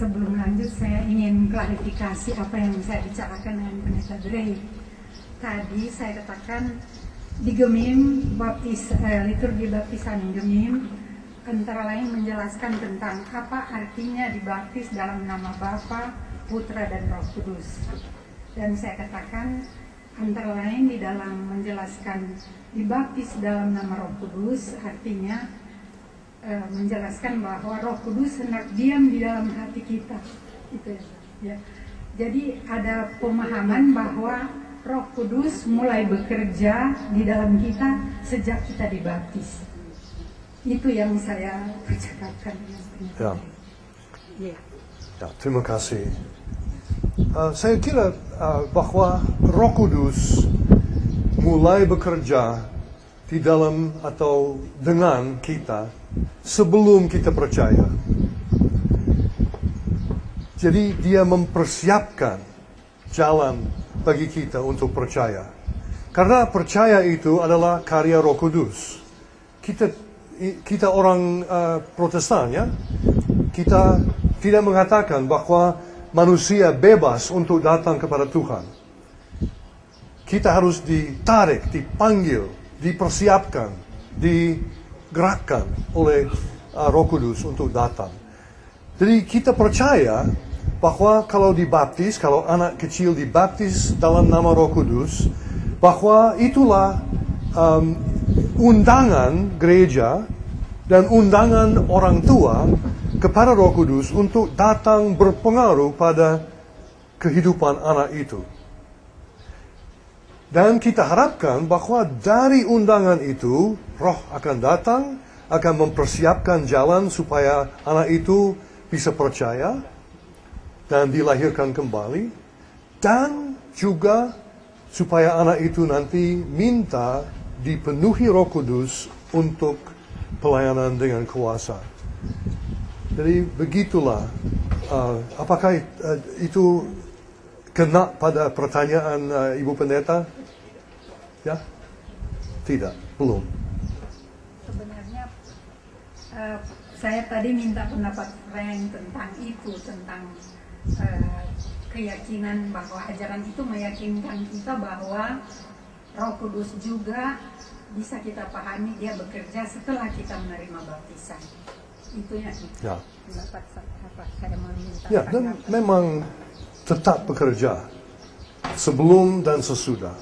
sebelum lanjut saya ingin klarifikasi apa yang saya bicarakan dengan Pendeta Gray. Tadi saya katakan di Gemim liturgi baptisan Gemim antara lain menjelaskan tentang apa artinya dibaptis dalam nama Bapa, Putra dan Roh Kudus. Dan saya katakan antara lain di dalam menjelaskan dibaptis dalam nama Roh Kudus artinya menjelaskan bahwa Roh Kudus hendak diam di dalam hati kita. Itu ya. Jadi ada pemahaman bahwa Roh Kudus mulai bekerja di dalam kita sejak kita dibaptis. Itu yang saya percakapan. Ya. Ya. Ya, terima kasih. Saya kira bahwa Roh Kudus mulai bekerja di dalam atau dengan kita sebelum kita percaya. Jadi dia mempersiapkan jalan bagi kita untuk percaya. Karena percaya itu adalah karya Roh Kudus. Kita orang Protestan ya, kita tidak mengatakan bahwa manusia bebas untuk datang kepada Tuhan. Kita harus ditarik, dipanggil, dipersiapkan, digerakkan oleh Roh Kudus untuk datang. Jadi kita percaya bahwa kalau dibaptis, kalau anak kecil dibaptis dalam nama Roh Kudus, bahwa itulah undangan gereja dan undangan orang tua kepada Roh Kudus untuk datang berpengaruh pada kehidupan anak itu. Dan kita harapkan bahwa dari undangan itu, Roh akan datang, akan mempersiapkan jalan supaya anak itu bisa percaya dan dilahirkan kembali, dan juga supaya anak itu nanti minta dipenuhi Roh Kudus untuk pelayanan dengan kuasa. Jadi begitulah. Apakah itu kena pada pertanyaan Ibu Pendeta? Ya? Tidak, belum. Sebenarnya saya tadi minta pendapat Frank tentang itu, tentang keyakinan bahwa ajaran itu meyakinkan kita bahwa Roh Kudus juga bisa kita pahami dia bekerja setelah kita menerima baptisan. Itu ya. Pendapat apa saya meminta. Ya, dan memang tetap bekerja sebelum dan sesudah.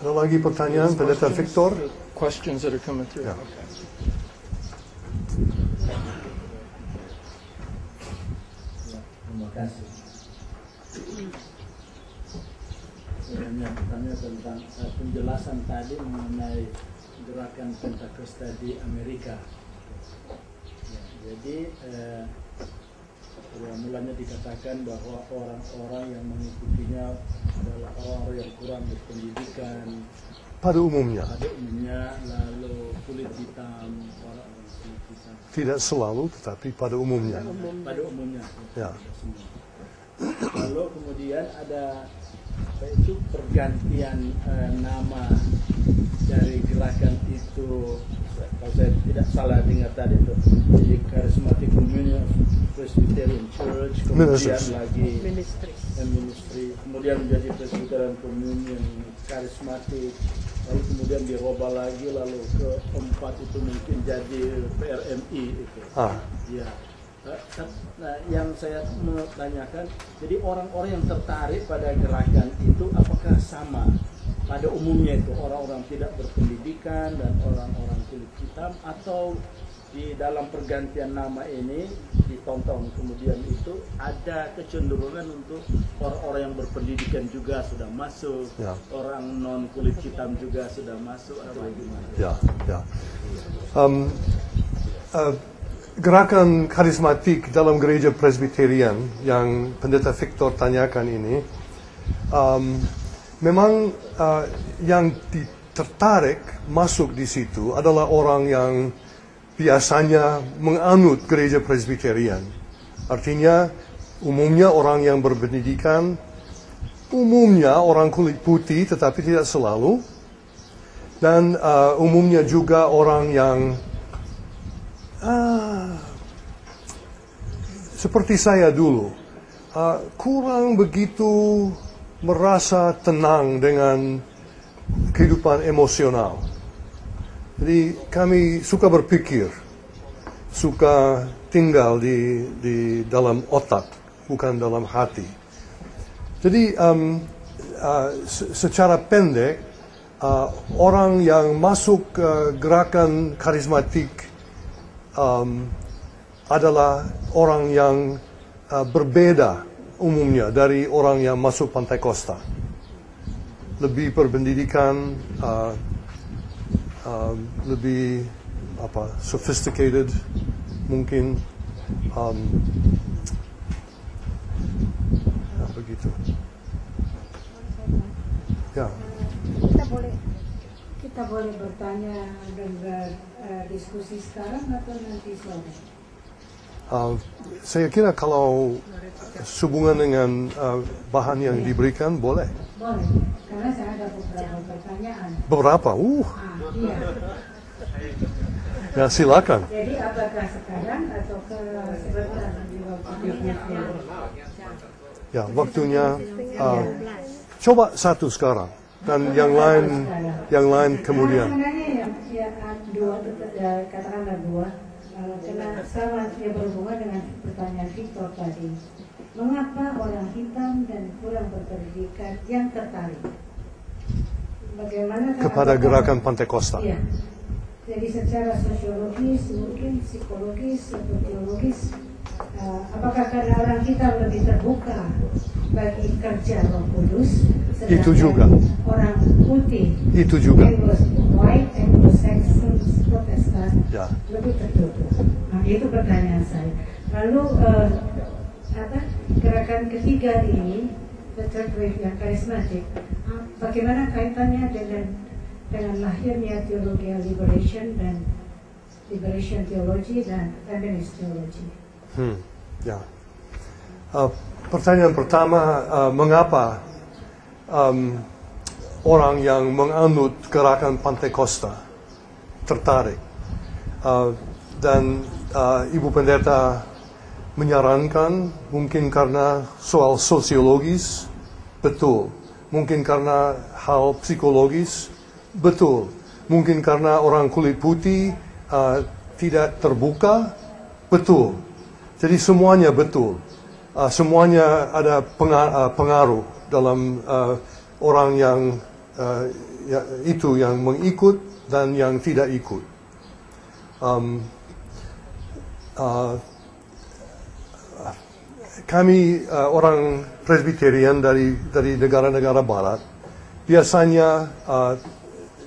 Ada lagi pertanyaan, Pendeta Victor? Questions that are coming through. Yeah. Okay. Terima kasih. Sebenarnya bertanya tentang penjelasan tadi mengenai gerakan Pentakosta di Amerika. Ya, jadi mulanya dikatakan bahwa orang-orang yang mengikutinya adalah orang-orang yang kurang berpendidikan. Pada umumnya. Pada umumnya, lalu kulit hitam, orang-orang kulit hitam. Tidak selalu, tetapi pada umumnya. Pada umumnya. Ya. Lalu kemudian ada apa itu pergantian nama dari gerakan itu, kalau saya tidak salah dengar tadi itu, jadi Charismatic Communion Presbyterian Church, kemudian lagi ministry, kemudian menjadi Presbyterian Communion Charismatic, lalu kemudian dirubah lagi, lalu keempat itu mungkin jadi PRMI itu. Ya. Nah, yang saya mau tanyakan, jadi orang-orang yang tertarik pada gerakan itu apakah sama pada umumnya itu orang-orang tidak berpendidikan dan orang-orang kulit hitam, atau di dalam pergantian nama ini ditonton kemudian itu ada kecenderungan untuk orang-orang yang berpendidikan juga sudah masuk, ya. Orang non kulit hitam juga sudah masuk, atau bagaimana? Ya. Gerakan karismatik dalam gereja Presbyterian yang Pendeta Victor tanyakan ini, memang yang tertarik masuk di situ adalah orang yang biasanya menganut gereja Presbyterian. Artinya umumnya orang yang berpendidikan, umumnya orang kulit putih tetapi tidak selalu, dan umumnya juga orang yang seperti saya dulu, kurang begitu merasa tenang dengan kehidupan emosional. Jadi kami suka berpikir, suka tinggal di dalam otak, bukan dalam hati. Jadi secara pendek, orang yang masuk gerakan karismatik adalah orang yang berbeda umumnya dari orang yang masuk Pantai Costa. Lebih berpendidikan, lebih sophisticated mungkin, begitu. Ya. Kita boleh bertanya dengan diskusi sekarang atau nanti sore? Saya kira kalau sehubungan dengan bahan yang diberikan boleh. Boleh, karena saya ada beberapa pertanyaan. Beberapa? Iya. Ya silakan. Jadi apakah sekarang atau sebentar di waktunya? Ya waktunya. Coba satu sekarang dan yang lain kemudian. Sebenarnya yang dua, katakanlah dua. Karena sama dia berhubungan dengan pertanyaan Victor tadi. Mengapa orang hitam dan kurang berpendidikan yang tertarik? Bagaimana Kepada gerakan Pantai Costa? Iya. Jadi secara sosiologis, mungkin psikologis atau teologis, apakah karena orang hitam lebih terbuka bagi kerja Roh Kudus? Itu juga. Orang putih. Itu juga. White Anglo-Saxons Protestan Ya. lebih tertutup. Nah, itu pertanyaan saya. Lalu gerakan ketiga ini, the third wave yang karismatik, bagaimana kaitannya dengan lahirnya teologi liberation dan liberation theology dan feminist theology? Ya. Pertanyaan pertama, mengapa orang yang menganut gerakan Pantai Costa tertarik? Dan Ibu Pendeta menyarankan mungkin karena soal sosiologis, betul. Mungkin karena hal psikologis, betul. Mungkin karena orang kulit putih tidak terbuka, betul. Jadi semuanya betul. Semuanya ada pengaruh dalam orang yang itu yang mengikut dan yang tidak ikut. Kami orang Presbyterian dari negara-negara Barat biasanya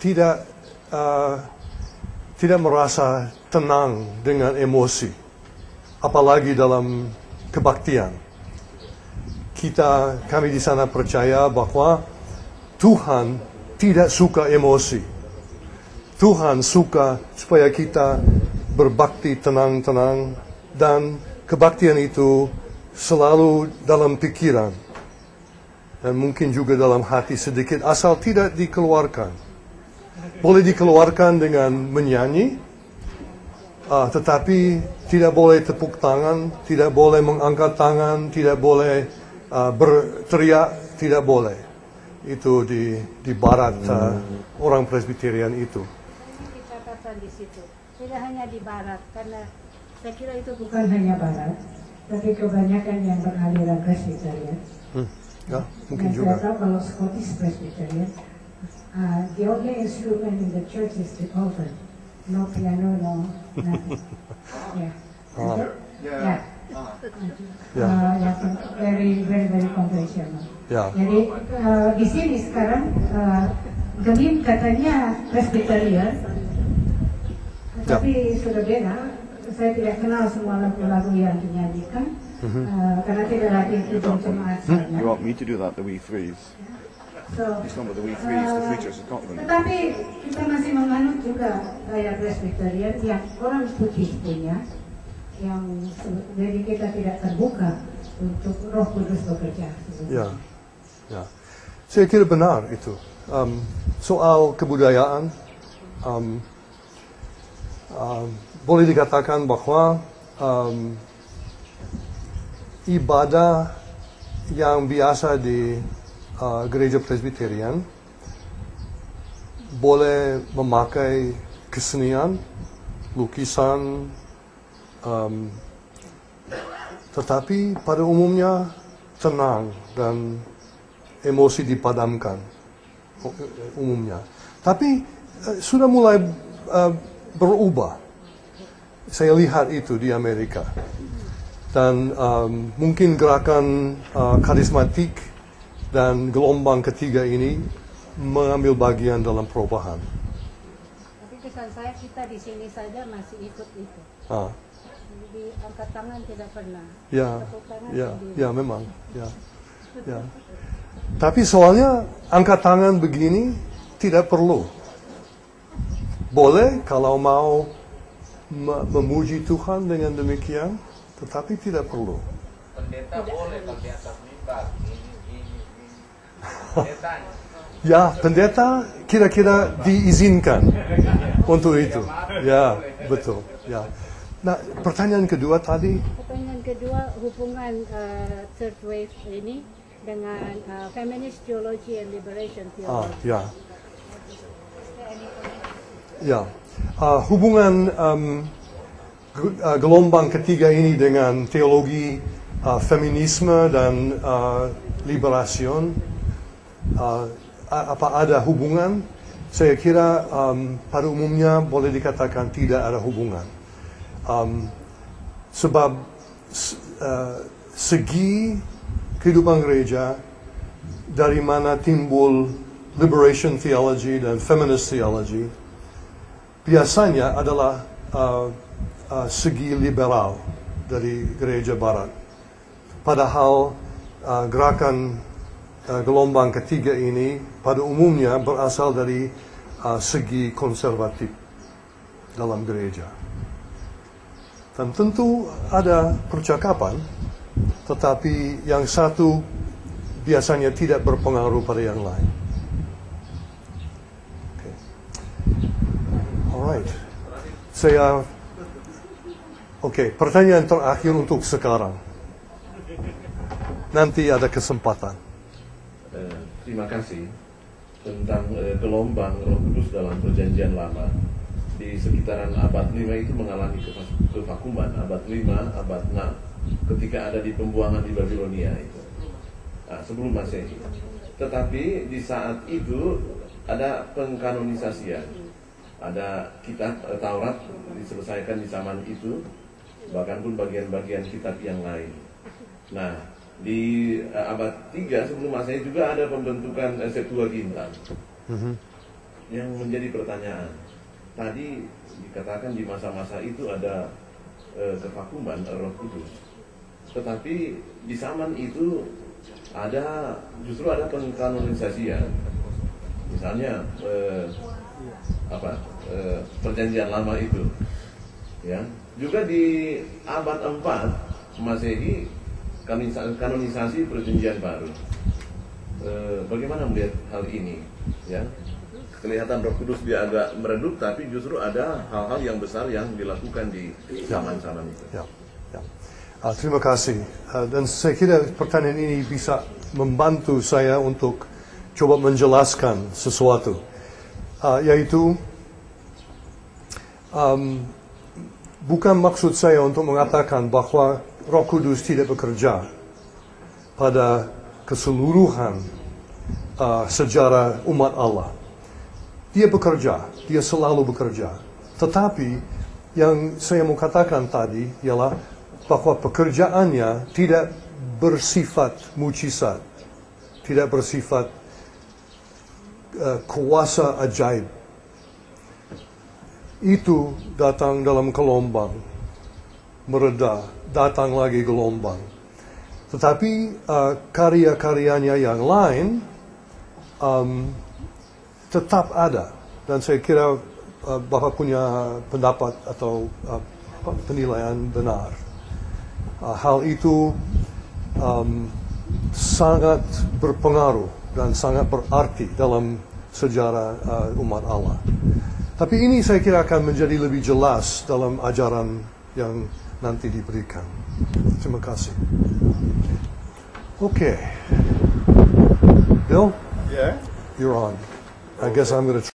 tidak merasa tenang dengan emosi, apalagi dalam kebaktian. Kami di sana percaya bahwa Tuhan tidak suka emosi. Tuhan suka supaya kita berbakti tenang-tenang, dan kebaktian itu selalu dalam pikiran dan mungkin juga dalam hati sedikit, asal tidak dikeluarkan. Boleh dikeluarkan dengan menyanyi, tetapi tidak boleh tepuk tangan, tidak boleh mengangkat tangan, tidak boleh berteriak, tidak boleh. Itu di Barat orang Presbyterian itu. Catatan di situ. Tidak hanya di Barat, karena saya kira itu bukan hanya Barat, tapi kebanyakan yang beraliran Presbyterian. Ya, mungkin dan juga. Saya tahu kalau Scottish Presbyterian, the only instrument in the church is the organ, no piano, no nothing. Very conventional. Jadi di sini sekarang Gemim katanya Presbyterian, tapi sudah beda. Saya tidak kenal semua lagu-lagu yang dinyanyikan karena tidak lagi itu jemaat saya. You want me to do that, the We Threes? It's not the We Threes, the Free Church of Scotland. Tetapi kita masih menganut juga gaya Presbyterian yang orang putih punya, yang jadi kita tidak terbuka untuk Roh Kudus bekerja. Ya. Saya kira benar itu. Soal kebudayaan, boleh dikatakan bahwa ibadah yang biasa di gereja Presbyterian boleh memakai kesenian, lukisan, tetapi pada umumnya tenang dan emosi dipadamkan umumnya. Tapi sudah mulai berubah. Saya lihat itu di Amerika. Dan mungkin gerakan karismatik dan gelombang ketiga ini mengambil bagian dalam perubahan. Tapi kesan saya kita di sini saja masih ikut itu. Di angkat tangan tidak pernah. Ya, Tepuk tangan ya, sendiri. ya memang. Ya, ya. Tapi soalnya angkat tangan begini tidak perlu. Boleh kalau mau memuji Tuhan dengan demikian, tetapi tidak perlu. Pendeta boleh kalau di atas mimbar. Pendetanya. Ya, pendeta kira-kira diizinkan untuk itu. Ya, betul. Ya. Nah, pertanyaan kedua tadi. Pertanyaan kedua, hubungan third wave ini dengan feminist theology and liberation theology. Ya. Ya. Hubungan gelombang ketiga ini dengan teologi feminisme dan liberasi, apa ada hubungan? Saya kira pada umumnya boleh dikatakan tidak ada hubungan. Sebab segi kehidupan gereja dari mana timbul liberation theology dan feminist theology biasanya adalah segi liberal dari gereja barat. Padahal gerakan gelombang ketiga ini pada umumnya berasal dari segi konservatif dalam gereja. Dan tentu ada percakapan, tetapi yang satu biasanya tidak berpengaruh pada yang lain. Okay. Alright. Pertanyaan terakhir untuk sekarang. Nanti ada kesempatan. Terima kasih tentang gelombang Roh Kudus dalam Perjanjian Lama. Di sekitaran abad 5 itu mengalami kevakuman, abad 5, abad 6, ketika ada di pembuangan di Babilonia itu, sebelum Masehi. Tetapi di saat itu ada pengkanonisasian, ada kitab Taurat diselesaikan di zaman itu, bahkan pun bagian-bagian kitab yang lain. Nah, di abad 3 sebelum Masehi juga ada pembentukan Septuaginta, yang menjadi pertanyaan. Tadi dikatakan di masa-masa itu ada kevakuman Roh Kudus, tetapi di zaman itu justru ada pengkanonisasian. Misalnya Perjanjian Lama itu, ya. Juga di abad 4 Masehi kanonisasi Perjanjian Baru. Bagaimana melihat hal ini, ya? Kelihatan Roh Kudus dia agak meredup, tapi justru ada hal-hal yang besar yang dilakukan di zaman-zaman itu. Ya, ya. Terima kasih. Dan saya kira pertanyaan ini bisa membantu saya untuk coba menjelaskan sesuatu, yaitu bukan maksud saya untuk mengatakan bahwa Roh Kudus tidak bekerja pada keseluruhan sejarah umat Allah. Dia bekerja, dia selalu bekerja. Tetapi yang saya mau katakan tadi ialah bahwa pekerjaannya tidak bersifat mujizat, tidak bersifat kuasa ajaib. Itu datang dalam gelombang, mereda, datang lagi gelombang. Tetapi karya-karyanya yang lain tetap ada, dan saya kira Bapak punya pendapat atau penilaian benar. Hal itu sangat berpengaruh dan sangat berarti dalam sejarah umat Allah. Tapi ini saya kira akan menjadi lebih jelas dalam ajaran yang nanti diberikan. Terima kasih. Okay. Bill? Yeah? You're on. I guess I'm going to